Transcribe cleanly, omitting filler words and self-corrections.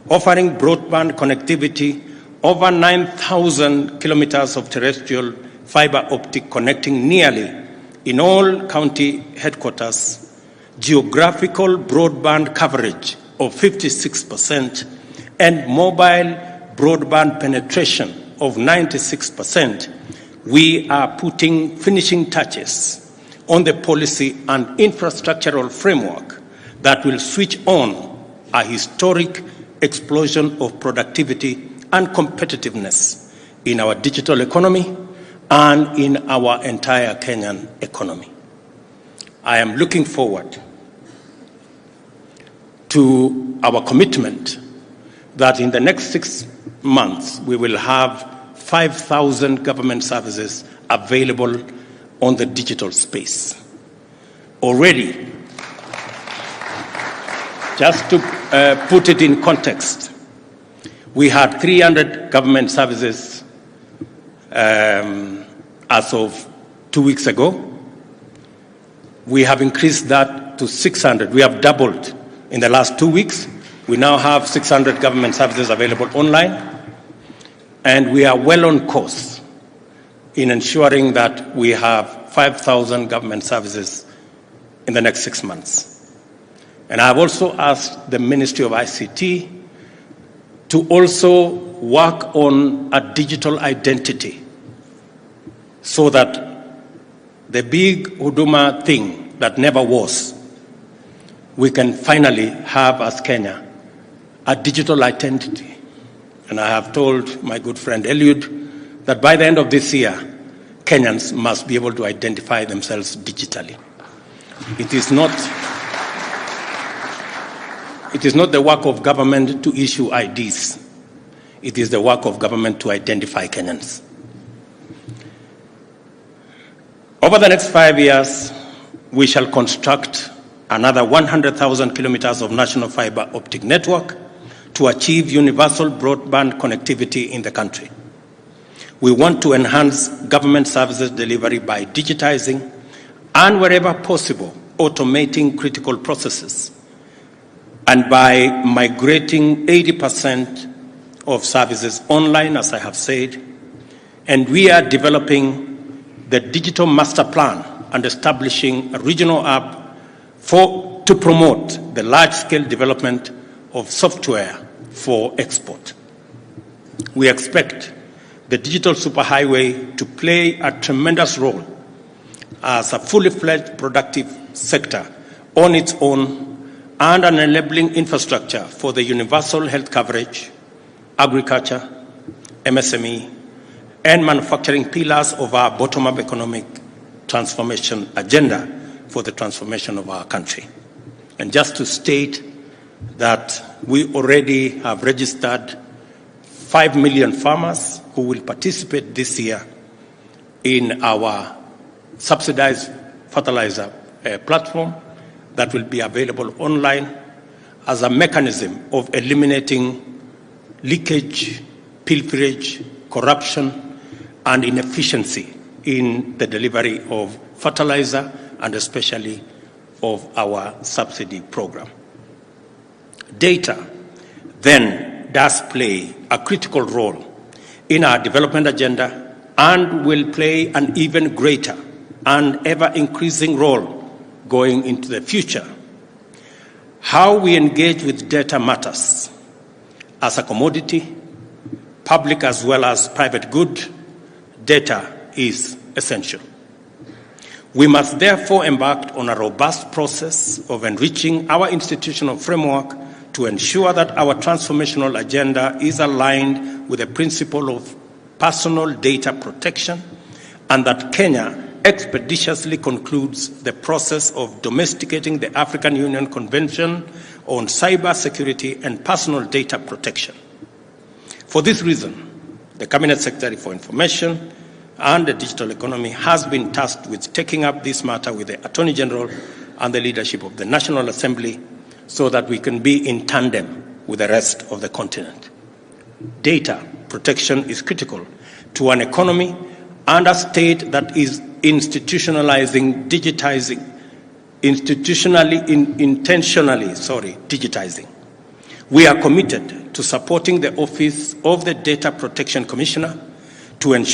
offering broadband connectivity, over 9,000 kilometers of terrestrial fiber optic connecting nearly in all county headquarters, geographical broadband coverage of 56%, and mobile broadband penetration of 96%, we are putting finishing touches on the policy and infrastructural framework that will switch on a historic explosion of productivity and competitiveness in our digital economy and in our entire Kenyan economy. I am looking forward to our commitment that in the next 6 months we will have 5,000 government services available on the digital space. Already, just to put it in context, we had 300 government services as of 2 weeks ago. We have increased that to 600. We have doubled in the last 2 weeks. We now have 600 government services available online. And we are well on course in ensuring that we have 5,000 government services in the next 6 months. And I have also asked the Ministry of ICT to also work on a digital identity so that the big huduma thing that never was, we can finally have as Kenya a digital identity. And I have told my good friend Eliud that by the end of this year, Kenyans must be able to identify themselves digitally. It is not the work of government to issue IDs. It is the work of government to identify Kenyans. Over the next 5 years, we shall construct another 100,000 kilometers of national fiber optic network to achieve universal broadband connectivity in the country. We want to enhance government services delivery by digitizing and, wherever possible, automating critical processes, and by migrating 80% of services online, as I have said. And we are developing the digital master plan and establishing a regional hub to promote the large-scale development of software for export. We expect the digital superhighway to play a tremendous role as a fully fledged productive sector on its own and an enabling infrastructure for the universal health coverage, agriculture, MSME, and manufacturing pillars of our bottom-up economic transformation agenda for the transformation of our country. And just to state that we already have registered 5 million farmers who will participate this year in our subsidized fertilizer platform that will be available online as a mechanism of eliminating leakage, pilferage, corruption, and inefficiency in the delivery of fertilizer and especially of our subsidy program. Data then does play a critical role in our development agenda and will play an even greater and ever-increasing role going into the future. How we engage with data matters. As a commodity, public as well as private good, data is essential. We must therefore embark on a robust process of enriching our institutional framework to ensure that our transformational agenda is aligned with the principle of personal data protection and that Kenya expeditiously concludes the process of domesticating the African Union Convention on Cyber Security and Personal Data Protection. For this reason, the Cabinet Secretary for Information and the Digital Economy has been tasked with taking up this matter with the Attorney General and the leadership of the National Assembly so that we can be in tandem with the rest of the continent. Data protection is critical to an economy and a state that is intentionally digitizing. We are committed to supporting the Office of the Data Protection Commissioner to ensure